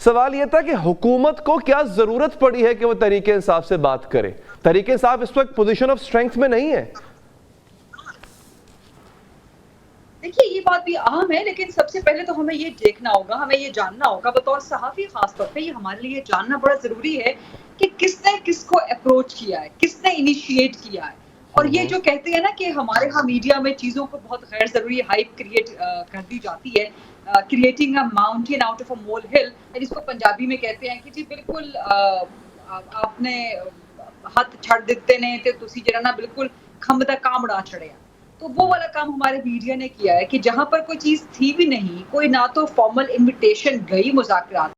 सवाल यह था कि हुकूमत को क्या जरूरत पड़ी है कि वो तहरीक इंसाफ से बात करे। तहरीक इंसाफ इस वक्त पोजीशन ऑफ स्ट्रेंथ में नहीं है। देखिए ये बात भी अहम है, लेकिन सबसे पहले तो हमें ये देखना होगा, हमें ये जानना होगा बतौर सहाफ़ी, खासतौर पे ये हमारे लिए जानना बड़ा जरूरी है कि किसने किसको अप्रोच किया है, किसने इनिशिएट किया है। और ये जो कहते हैं ना कि हमारे यहाँ मीडिया में चीजों को बहुत गैर जरूरी हाइप क्रिएट कर दी जाती है, creating a mountain out of a mole hill, जिसको पंजाबी में कहते हैं कि जी बिल्कुल आपने हाथ छड़ दिते ने ते तुसी जरा ना बिल्कुल खंब दा कामड़ा छड़िया। तो वो वाला काम हमारे मीडिया ने किया है कि जहां पर कोई चीज थी भी नहीं, कोई ना तो फॉर्मल इनविटेशन गई मुज़ाकरात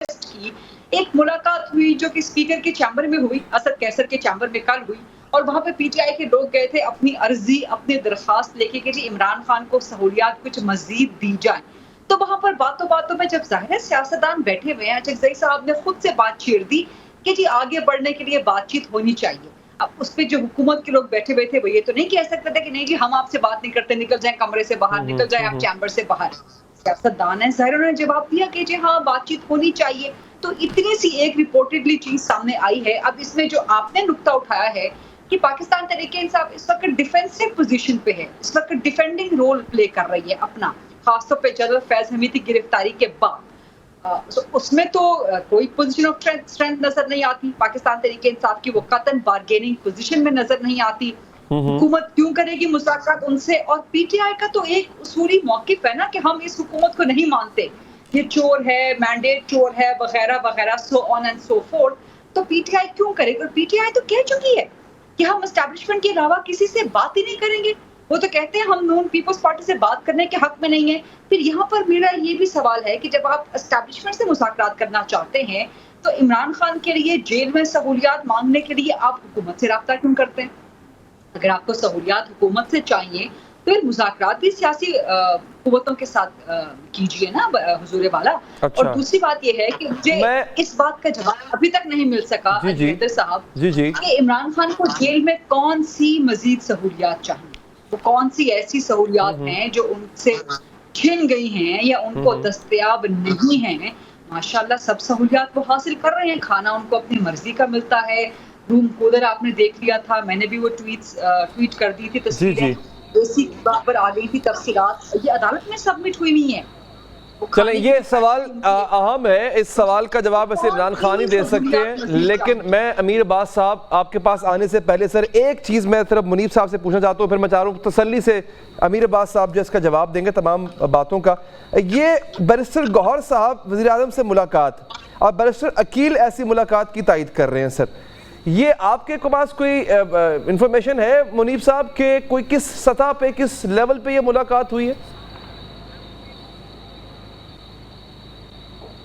की, एक मुलाकात हुई जो कि स्पीकर के चैम्बर में हुई, असद कैसर के चैम्बर में कल हुई, और वहां पे पीटीआई के लोग गए थे अपनी अर्जी, अपनी दरखास्त लेके कि जी इमरान खान को सहूलियात कुछ मजीद दी जाए। तो वहां पर बातों बातों में जब जाहिर सियासतदान बैठे हुए हैं, जगज़ई साहब ने खुद से बात छेड़ दी कि जी आगे बढ़ने के लिए बातचीत होनी चाहिए। अब उस पे जो हुकूमत के लोग बैठे हुए थे वो ये तो नहीं कह सकते थे कि नहीं जी हम आपसे बात नहीं करते, निकल जाए कमरे से बाहर, निकल जाए आप चैम्बर से बाहर। सियासतदान है, जाहिर उन्होंने जवाब दिया कि जी हाँ बातचीत होनी चाहिए। तो इतनी सी एक रिपोर्टेडली चीज सामने आई है। अब इसमें जो आपने नुक्ता उठाया है कि पाकिस्तान तहरीक इंसाफ इस वक्त डिफेंसिव पोजीशन पे है, इस वक्त डिफेंडिंग रोल प्ले कर रही है अपना, खासतौर पे जनरल फैज हमीद की गिरफ्तारी के बाद। उसमें तो कोई पोजीशन ऑफ स्ट्रेंथ नजर नहीं आती, पाकिस्तान तहरीक इंसाफ की वो कतन बार्गेनिंग पोजीशन में नजर नहीं आती। हुकूमत क्यों करेगी मुज़ाकरात उनसे? और पीटीआई का तो एक उसूली मौकिफ है ना कि हम इस हुकूमत को नहीं मानते, ये चोर है, मैंडेट चोर है, वगैरह वगैरह, so on and so fourth. तो पीटीआई क्यों करेगी? और पीटीआई तो कह चुकी है कि हम एस्टैब्लिशमेंट के अलावा किसी से बात ही नहीं करेंगे। वो तो कहते हैं हम नून पीपल्स पार्टी से बात करने के हक में नहीं है। फिर यहाँ पर मेरा ये भी सवाल है कि जब आप एस्टैब्लिशमेंट से मुज़ाकरात करना चाहते हैं तो इमरान खान के लिए जेल में सहूलियात मांगने के लिए आप हुकूमत से रब्ता क्यों करते हैं? अगर आपको सहूलियात हुकूमत से चाहिए तो फिर मुज़ाकरात भी सियासी कुव्वतों के साथ कीजिए ना हुजूर वाला। अच्छा। और दूसरी बात यह है कि मुझे इस बात का जवाब अभी तक नहीं मिल सका साहब कि इमरान खान को जेल में कौन सी मजीद सहूलियात चाहिए, वो कौन सी ऐसी सहूलियात हैं जो उनसे छिन गई हैं या उनको दस्तयाब नहीं हैं। माशाल्लाह सब सहूलियात वो हासिल कर रहे हैं, खाना उनको अपनी मर्जी का मिलता है, रूम कूलर आपने देख लिया था, मैंने भी वो ट्वीट कर दी थी तस्वीरें, एसी पर आ गई थी तफसीलात, ये अदालत में सबमिट हुई नहीं है। चलें, ये सवाल अहम है, इस सवाल का जवाब वैसे इमरान खान ही दे सकते हैं, लेकिन मैं अमीर अब्बास साहब आपके पास आने से पहले सर एक चीज़ मैं सिर्फ मुनीब साहब से पूछना चाहता हूँ, फिर मैं चाह रहा हूँ तसल्ली से अमीर अब्बास साहब जो इसका जवाब देंगे तमाम बातों का। ये बैरिस्टर गौहर साहब वज़ीर आज़म से मुलाकात और बैरिस्टर अकील ऐसी मुलाकात की तायद कर रहे हैं सर, ये आपके पास कोई इंफॉर्मेशन है मुनीब साहब के कोई किस सतह पे, किस लेवल पे ये मुलाकात हुई है?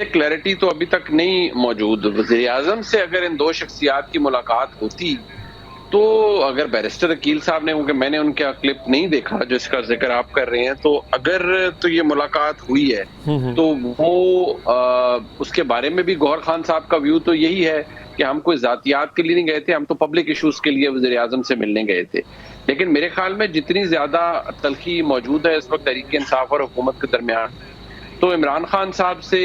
क्लैरिटी तो अभी तक नहीं मौजूद। वज़ीर आज़म से अगर इन दो शख्सियात की मुलाकात होती तो अगर बैरिस्टर अकील साहब ने, क्योंकि मैंने उनका क्लिप नहीं देखा जिसका जिक्र आप कर रहे हैं, तो अगर तो ये मुलाकात हुई है तो वो उसके बारे में भी गौहर खान साहब का व्यू तो यही है कि हम कोई जातियात के लिए नहीं गए थे, हम तो पब्लिक इशूज के लिए वज़ीर आज़म से मिलने गए थे। लेकिन मेरे ख्याल में जितनी ज्यादा तलखी मौजूद है इस वक्त तहरीक इंसाफ और हुकूमत के दरमियान, तो इमरान खान साहब से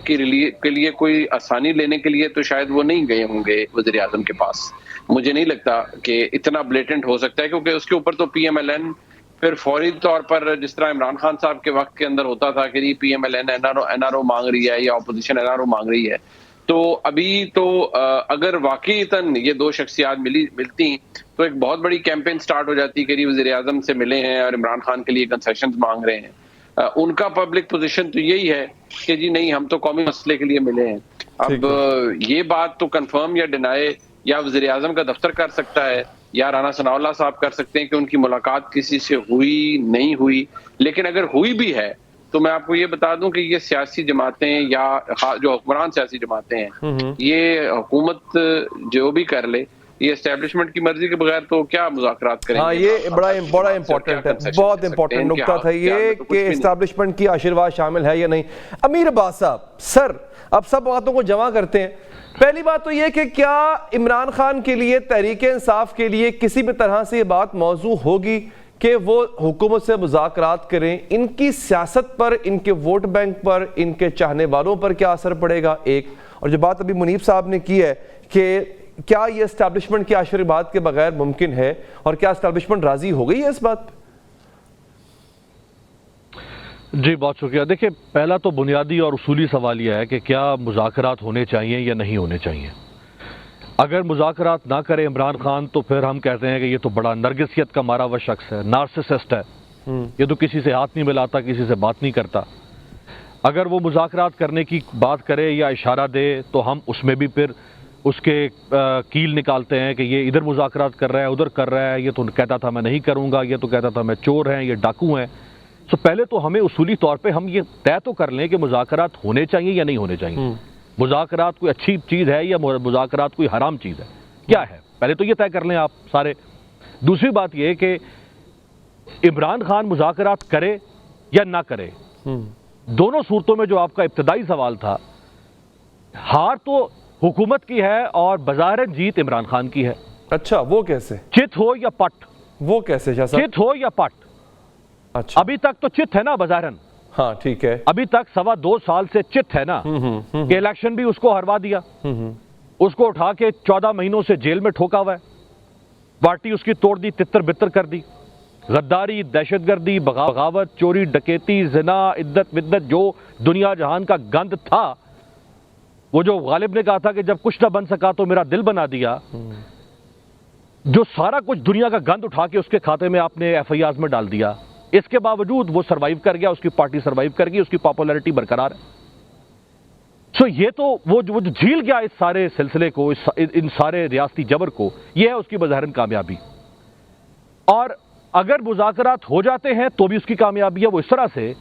के लिए कोई आसानी लेने के लिए तो शायद वो नहीं गए होंगे वज़ीर आज़म के पास। मुझे नहीं लगता कि इतना ब्लेटेंट हो सकता है, क्योंकि उसके ऊपर तो PMLN फिर फौरी तौर पर जिस तरह इमरान खान साहब के वक्त के अंदर होता था कि PMLN NRO मांग रही है या अपोजिशन NRO मांग रही है, तो अभी तो अगर वाकईतन ये दो शख्सियात मिलती तो एक बहुत बड़ी कैंपेन स्टार्ट हो जाती कि वज़ीर आज़म से मिले हैं और इमरान खान के लिए कंसेशंस मांग रहे हैं। उनका पब्लिक पोजीशन तो यही है कि जी नहीं, हम तो कौमी मसले के लिए मिले हैं। अब ये बात तो कंफर्म या डिनाई या वज़ीर आज़म का दफ्तर कर सकता है या राना सनाउल्लाह साहब कर सकते हैं कि उनकी मुलाकात किसी से हुई नहीं हुई। लेकिन अगर हुई भी है तो मैं आपको ये बता दूं कि ये सियासी जमातें या जो हुक्मरान सियासी जमातें हैं, ये हुकूमत जो भी कर ले, ये एस्टैब्लिशमेंट की मर्जी के बगैर तो क्या मुज़ाकरात करेंगे। हाँ, ये बड़ा इंपॉर्टेंट है, बहुत इंपॉर्टेंट नुकता था ये कि एस्टैब्लिशमेंट की आशीर्वाद शामिल है या नहीं। अमीर अब्बास साहब, सर अब सब बातों को जमा करते हैं। पहली बात तो ये कि क्या इमरान खान के लिए, तहरीक इंसाफ के लिए किसी भी तरह से ये बात मौजू होगी कि वो हुकूमत से मुज़ाकरात करें, इनकी सियासत पर, इनके वोट बैंक पर, इनके चाहने वालों पर क्या असर पड़ेगा? एक और जो बात अभी मुनीब साहब ने की है कि क्या ये एस्टैब्लिशमेंट के आशीर्वाद के बगैर मुमकिन है, और क्या एस्टैब्लिशमेंट राजी हो गई है इस बात पे? जी बहुत शुक्रिया। देखिए, पहला तो बुनियादी और उसूली सवाल यह है कि क्या मुज़ाकरात होने चाहिए या नहीं होने चाहिए। अगर मुज़ाकरात ना करे इमरान खान तो फिर हम कहते हैं कि ये तो बड़ा नरगिसियत का मारा हुआ शख्स है, नार्सिसिस्ट है, ये तो किसी से हाथ नहीं मिलाता, किसी से बात नहीं करता। अगर वो मुज़ाकरात करने की बात करे या इशारा दे तो हम उसमें भी फिर उसके कील निकालते हैं कि ये इधर मुज़ाकरात कर रहा है, उधर कर रहा है, ये तो कहता था मैं नहीं करूँगा, ये तो कहता था मैं चोर हैं, ये डाकू हैं। तो पहले तो हमें उसूली तौर पे हम ये तय तो कर लें कि मुज़ाकरात होने चाहिए या नहीं होने चाहिए। मुज़ाकरात कोई अच्छी चीज़ है या मुज़ाकरात कोई हराम चीज़ है, क्या है, पहले तो ये तय कर लें आप सारे। दूसरी बात ये कि इमरान खान मुज़ाकरात करे या ना करे, दोनों सूरतों में जो आपका इब्तदाई सवाल था, हार तो हुकूमत की है और बज़ाहिरन जीत इमरान खान की है। अच्छा, वो कैसे? चित हो या पट? वो कैसे शाह साहब? चित हो या पट? अच्छा, अभी तक तो चित है ना बज़ाहिरन। हाँ ठीक है। अभी तक 2.25 साल से चित है ना कि इलेक्शन भी उसको हरवा दिया, उसको उठा के 14 महीनों से जेल में ठोका हुआ है, पार्टी उसकी तोड़ दी, तितर बितर कर दी, गद्दारी, दहशतगर्दी, बगावत, चोरी, डकैती, जिना, इद्दत विद्दत, जो दुनिया जहान का गंद था, वो जो गालिब ने कहा था कि जब कुछ ना बन सका तो मेरा दिल बना दिया, जो सारा कुछ दुनिया का गंद उठा के उसके खाते में आपने एफआईआर में डाल दिया। इसके बावजूद वो सरवाइव कर गया, उसकी पार्टी सरवाइव कर गई, उसकी पॉपुलैरिटी बरकरार है। सो ये तो वो जो झील गया इस सारे सिलसिले को, इन सारे रियासती जबर को, ये है उसकी बज़ाहिरन कामयाबी। और अगर मुज़ाकरात हो जाते हैं तो भी उसकी कामयाबी है। वो इस तरह से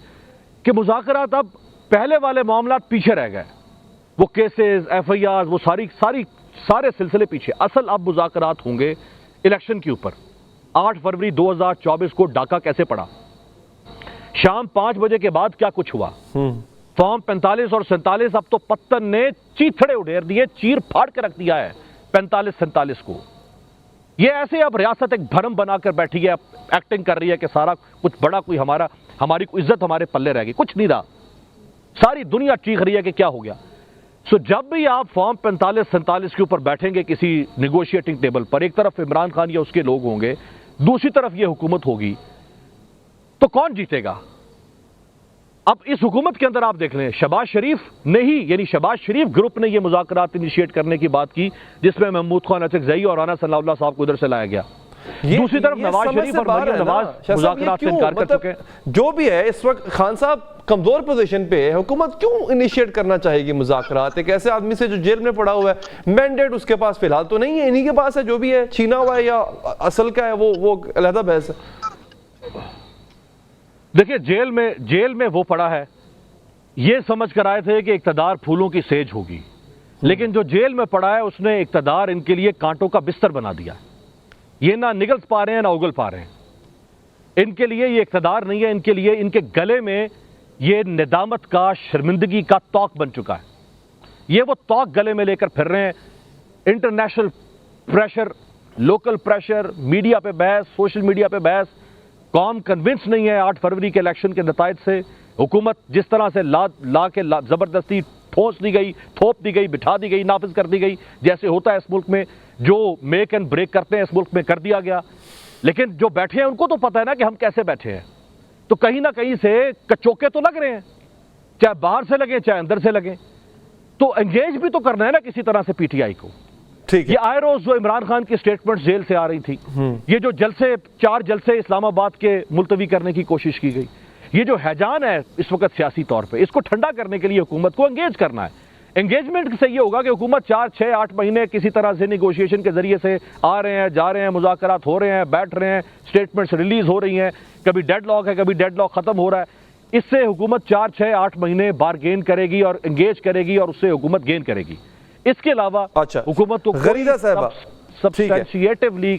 कि मुज़ाकरात अब पहले वाले मामलात पीछे रह गए, वो केसेस, एफआईआर, वो सारे सिलसिले पीछे। असल अब मुज़ाकरात होंगे इलेक्शन के ऊपर। 8 फरवरी 2024 को डाका कैसे पड़ा, शाम 5 बजे के बाद क्या कुछ हुआ, फॉर्म 45 और 47 अब तो पत्तन ने चीथड़े उड़ेर दिए, चीर फाड़ के रख दिया है 45-47 को। ये ऐसे अब रियासत एक भरम बनाकर बैठी है, एक्टिंग कर रही है कि सारा कुछ बड़ा कोई हमारी कोई इज्जत हमारे पल्ले रह गई। कुछ नहीं रहा, सारी दुनिया चीख रही है कि क्या हो गया। सो जब भी आप फॉर्म 45-47 के ऊपर बैठेंगे किसी निगोशिएटिंग टेबल पर, एक तरफ इमरान खान या उसके लोग होंगे, दूसरी तरफ ये हुकूमत होगी, तो कौन जीतेगा? अब इस हुकूमत के अंदर आप देख लें, शहबाज शरीफ ने ही, यानी शहबाज शरीफ ग्रुप ने ये मुज़ाकरात इनिशिएट करने की बात की, जिसमें महमूद खान अचकज़ई और राना सनाउल्लाह साहब को इधर से लाया गया। दूसरी तरफ नवाज शरीफ और मरियम नवाज मुज़ाकरात से इनकार कर चुके हैं। जो भी है इस वक्त खान साहब कमजोर पोजीशन पे है, हुकूमत क्यों इनिशिएट करना चाहेगी मुज़ाकरात? एक ऐसे आदमी से जो जेल में पड़ा हुआ है, मैंडेट उसके पास फिलहाल तो नहीं है, इन्हीं के पास है, जो भी है छीना हुआ है या असल का है वो अलहदा बहस है। देखिए, जेल में वो पड़ा है, ये समझ कर आए थे कि इक़्तिदार फूलों की सेज होगी, लेकिन जो जेल में पड़ा है उसने इक़्तिदार इनके लिए कांटों का बिस्तर बना दिया। ये ना निगल पा रहे हैं ना उगल पा रहे हैं। इनके लिए ये इक़्तिदार नहीं है, इनके लिए इनके गले में ये निदामत का, शर्मिंदगी का तौक बन चुका है। ये वो तौक गले में लेकर फिर रहे हैं। International pressure, local pressure, media पे बहस, सोशल मीडिया पे बहस। कौम कन्विंस नहीं है 8 फरवरी के इलेक्शन के नतायज से। हुकूमत जिस तरह से ला के ज़बरदस्ती ठोस दी गई, थोप दी गई, बिठा दी गई, नाफिज कर दी गई, जैसे होता है इस मुल्क में, जो मेक एंड ब्रेक करते हैं इस मुल्क में कर दिया गया। लेकिन जो बैठे हैं उनको तो पता है ना कि हम कैसे बैठे हैं, तो कहीं ना कहीं से कचोके तो लग रहे हैं, चाहे बाहर से लगे चाहे अंदर से लगे। तो एंगेज भी तो करना है ना किसी तरह से पीटीआई को। ठीक है। ये आए रोज जो इमरान खान की स्टेटमेंट जेल से आ रही थी, ये जो 4 जलसे इस्लामाबाद के मुलतवी करने की कोशिश की गई, ये जो हैजान है इस वक्त सियासी तौर पे, इसको ठंडा करने के लिए हुकूमत को एंगेज करना है। एंगेजमेंट से ये होगा कि हुकूमत 4, 6, 8 महीने किसी तरह से निगोशिएशन के जरिए से आ रहे हैं, जा रहे हैं, मुज़ाकरात हो रहे हैं, बैठ रहे हैं, स्टेटमेंट्स रिलीज हो रही हैं, कभी डेडलॉक है, कभी डेडलॉक खत्म हो रहा है। इससे हुकूमत 4, 6, 8 महीने बारगेन करेगी और एंगेज करेगी और उससे हुकूमत गेन करेगी। इसके अलावा अच्छा, हुकूमत को गरीदा साहब सब्सटेंशिएटिवली